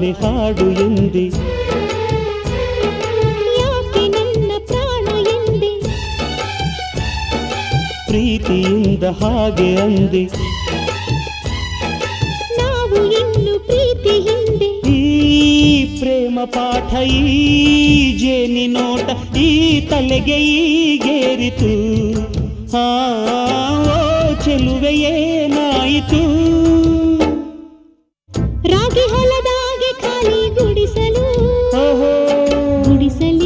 ತಾನೆ ಹಾಡು ಎಂದೆ, ಯಾಕೆ ನನ್ನ ಪ್ರಾಣ ಎಂದೆ, ಪ್ರೀತಿಯಿಂದ ಹಾಗೆ ಅಂದೆ, ನಾವು ಇನ್ನು ಪ್ರೀತಿ ಹಿಂದೆ. ಈ ಪ್ರೇಮ ಪಾಠ ಈ ಜೇನಿ ನೋಟ ಈ ತಲೆಗೆ ಈಗೇರಿತು. ಓ ಚೆಲುವೆ ಏನಾಯಿತು.